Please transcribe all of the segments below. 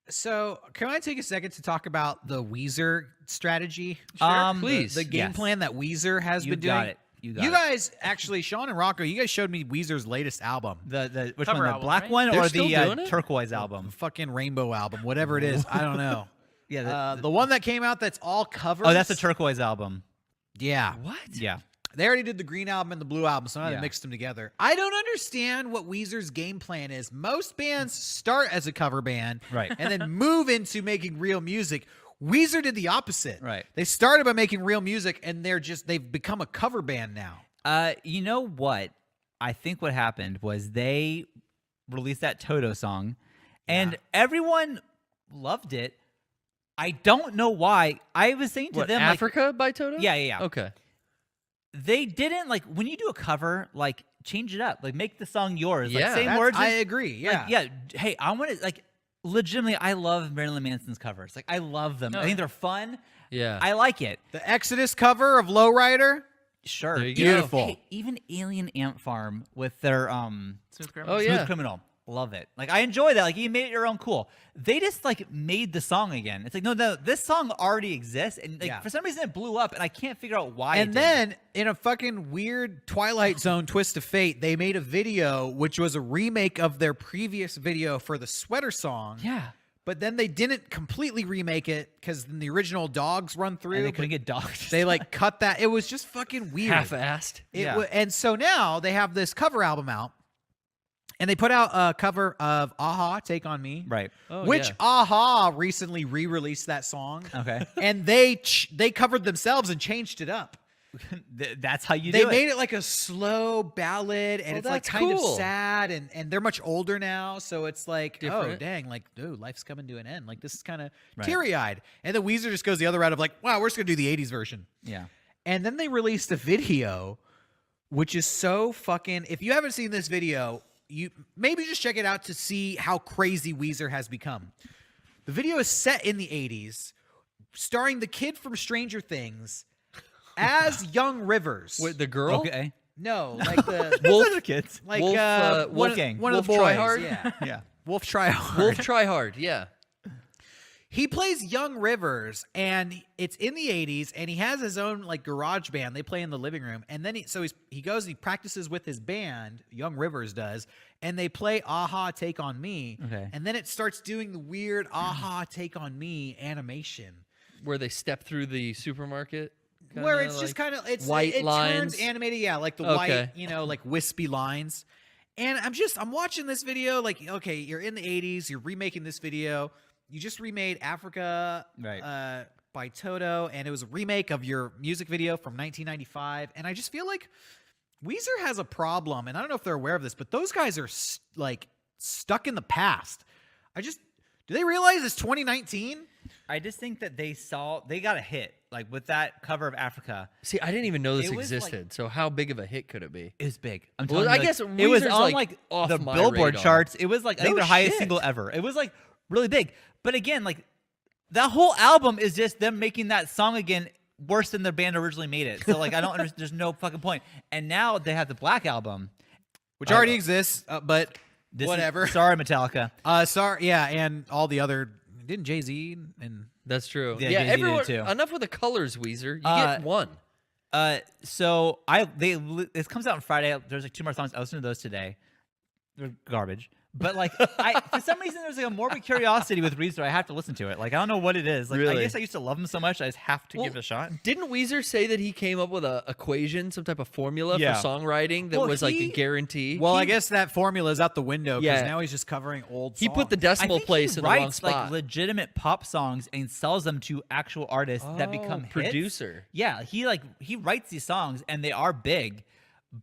So, can I take a second to talk about the Weezer strategy? Sure, please. The game plan that Weezer has been doing. Got it. You guys, actually, Sean and Rocco, you guys showed me Weezer's latest album. The which Cover one? The album, black right? one They're or still the doing it? turquoise album? Fucking rainbow album, whatever it is. I don't know. Yeah. The one that came out that's all covers. Oh, that's the turquoise album. Yeah. What? Yeah. They already did the green album and the blue album, so now Yeah. they mixed them together. I don't understand what Weezer's game plan is. Most bands start as a cover band, Right. and then move into making real music. Weezer did the opposite. Right. They started by making real music, and they've become a cover band now. You know what? I think what happened was they released that Toto song, and everyone loved it. I don't know why. I was saying to What, them, Africa by Toto? Yeah. Okay. They didn't when you do a cover, change it up, make the song yours. Yeah. Same words. I agree. Yeah. Hey, I want to legitimately. I love Marilyn Manson's covers. I love them. I think they're fun. Yeah. I like it. The Exodus cover of Lowrider. Sure. There you go. Beautiful. Hey, even Alien Ant Farm with their Smooth Smooth Criminal. Love it. I enjoy that. You made it your own. Cool. They just made the song again. It's no, this song already exists, and for some reason it blew up, and I can't figure out why. And then in a fucking weird Twilight Zone twist of fate, they made a video which was a remake of their previous video for the Sweater song. Yeah. But then they didn't completely remake it because the original dogs run through. And they couldn't get dogs. They cut that. It was just fucking weird. Half-assed. And so now they have this cover album out. And they put out a cover of Aha, Take On Me. Right. Oh, which yeah. Aha recently re-released that song. Okay. And they covered themselves and changed it up. That's how you They do it. made it like a slow ballad, and it's that's kind of cool. sad, and they're much older now, so it's oh Different. dang, dude, life's coming to an end. This is kind of Right. teary-eyed. And then Weezer just goes the other route of wow, we're just gonna do the '80s version. Yeah. And then they released a video, which is so fucking. If you haven't seen this video, you maybe just check it out to see how crazy Weezer has become. The video is set in the '80s, starring the kid from Stranger Things as Young Rivers. Wait, the girl? Okay. No, the Wolf kids. Wolf, Wolfgang. one of the Wolf boys. Tryhard? Yeah, Yeah. Wolf Tryhard. Wolf Tryhard, yeah. He plays Young Rivers, and it's in the '80s, and he has his own garage band. They play in the living room, and then he goes and he practices with his band. Young Rivers does, and they play Aha, Take On Me. Okay. And then it starts doing the weird Aha, Take On Me animation, Where they step through the supermarket. where it's just kind of white it lines. turns animated, yeah, like the Okay. white, wispy lines. And I'm watching this video, okay, you're in the '80s, you're remaking this video. You just remade Africa Right. by Toto, and it was a remake of your music video from 1995. And I just feel like Weezer has a problem, and I don't know if they're aware of this, but those guys are stuck in the past. Do they realize it's 2019? I just think that they got a hit with that cover of Africa. See, I didn't even know this It was, existed. So how big of a hit could it be? It was big. I'm Well, telling I you, guess it was Weezer's, on off the my Billboard radar. charts. It was I think No their highest shit. single ever. It was really big. But again, that whole album is just them making that song again worse than their band originally made it. So I don't understand. There's no fucking point. And now they have the Black Album, Which already exists, but whatever. Sorry, Metallica. Sorry, yeah, and all the other. Didn't Jay-Z and That's true. Yeah, Yeah, Jay-Z did everyone. too. Enough with the colors, Weezer. You get one. So this comes out on Friday. There's 2 more songs. I listened to those today. They're garbage. But for some reason, there's a morbid curiosity with Weezer. I have to listen to it. I don't know what it is. I Really? guess I used to love him so much. I just have to give it a shot. Didn't Weezer say that he came up with a equation, some type of formula Yeah. for songwriting that Well, was a guarantee? well, I guess that formula is out the window because Yeah. now he's just covering old songs. he put the I decimal think place he in the wrong writes spot. legitimate pop songs and sells them to actual artists that become hits. producer. Yeah, he writes these songs and they are big,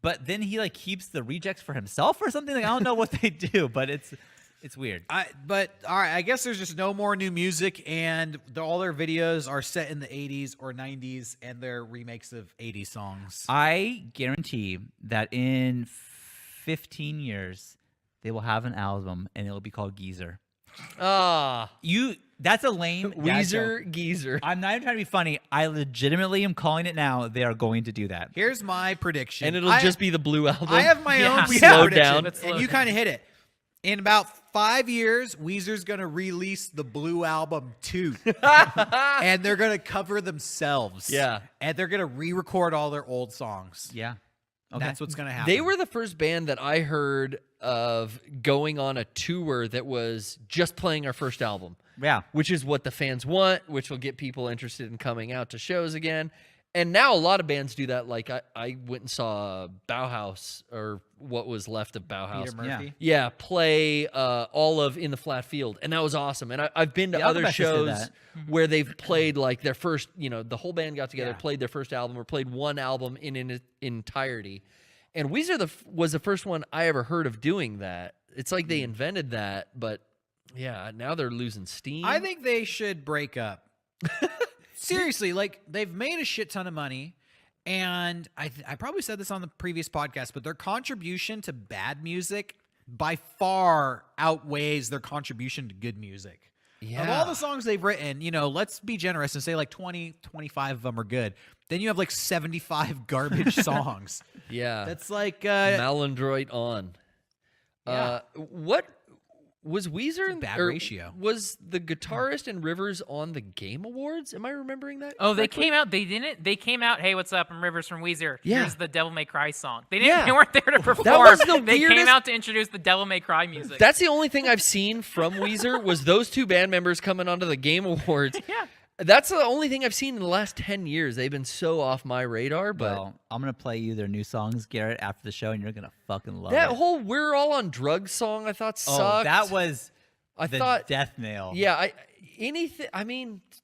but then he keeps the rejects for himself or something. I don't know what they do, but it's weird. But all right, I guess there's just no more new music, and all their videos are set in the '80s or '90s, and they're remakes of '80s songs. I guarantee that in 15 years they will have an album and it will be called Geezer. That's a lame dad Weezer joke. Geezer. I'm not even trying to be funny. I legitimately am calling it now. They are going to do that. Here's my prediction, And it'll just be the blue album. I have my own Yeah. weird Slowed prediction, down. and you kind of hit it. In about 5 years, Weezer's gonna release the Blue Album 2, and they're gonna cover themselves. Yeah. and they're gonna re-record all their old songs. Yeah. Okay. That's what's gonna happen. They were the first band that I heard of going on a tour that was just playing our first album. Yeah. Which is what the fans want, which will get people interested in coming out to shows again. And now a lot of bands do that. Like I went and saw Bauhaus, or what was left of Bauhaus. Peter Murphy. Yeah, play all of In the Flat Field. And that was awesome. And I've been to Yeah, other Alchemist did shows that. where they've played like their first, the whole band got together, Yeah. played their first album, or played one album in entirety. And Weezer was the first one I ever heard of doing that. It's like they invented that, but yeah, now they're losing steam. I think they should break up. Seriously, like they've made a shit ton of money, and I probably said this on the previous podcast, but their contribution to bad music by far outweighs their contribution to good music. Of all the songs they've written, let's be generous and say like 20, 25 of them are good. Then you have like 75 garbage songs. Yeah. That's like Malandroit on. Yeah. What was Weezer? bad or ratio. Was the guitarist and Rivers on the Game Awards? Am I remembering that? Oh, they correctly? came out. They didn't. They came out. Hey, what's up? I'm Rivers from Weezer. Yeah. Here's the Devil May Cry song. They didn't. Yeah. They weren't there to perform. was the they came weirdest- out to introduce the Devil May Cry music. That's the only thing I've seen from Weezer was those two band members coming onto the Game Awards. Yeah. That's the only thing I've seen in the last 10 years. They've been so off my radar, but Well, I'm gonna play you their new songs, Garrett, after the show, and you're gonna fucking love that it. whole "We're All on Drugs" song I thought sucked. that was I the thought death nail. Yeah,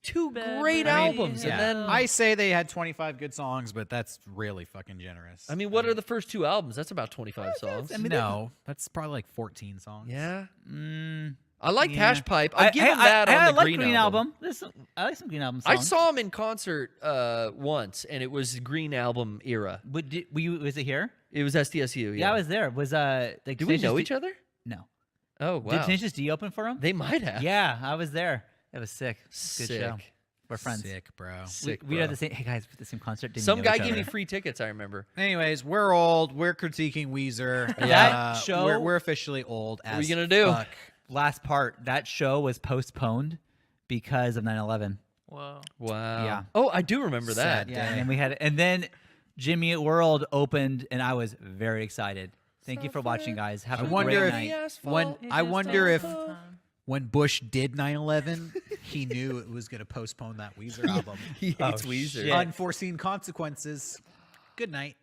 two great albums, Yeah. and then I say they had 25 good songs, but that's really fucking generous. what are the first two albums? That's about 25 songs. no, that's probably like 14 songs. Yeah, Mm, I liked yeah. Hash Pipe. I give them that I on the like Green album. I like some Green album I songs. saw him in concert once, and it was Green album era. Was it here? It was SDSU. Yeah, I was there. Was like Do we know each other? No. Oh wow, Did Tenacious D open for him? they might have. Yeah, I was there. It was sick. Good Sick. show. We're friends. Sick, bro. Sick, We had bro. the same. Hey guys, at the same concert. Didn't Some know guy each gave me other. free tickets. I remember. Anyways, we're old. We're critiquing Weezer. That show- we're officially old. What are we as gonna do? fuck. Last part. That show was postponed because of 9/11. Whoa. Wow. Yeah. Oh, I do remember Sad that. day. Yeah, and then then Jimmy Eat World opened, and I was very excited. Thank you for watching, guys. Have I a wonder great if night. I wonder if when Bush did 9/11, he knew it was going to postpone that Weezer album. He hates Oh, Weezer. shit. Unforeseen consequences. Good night.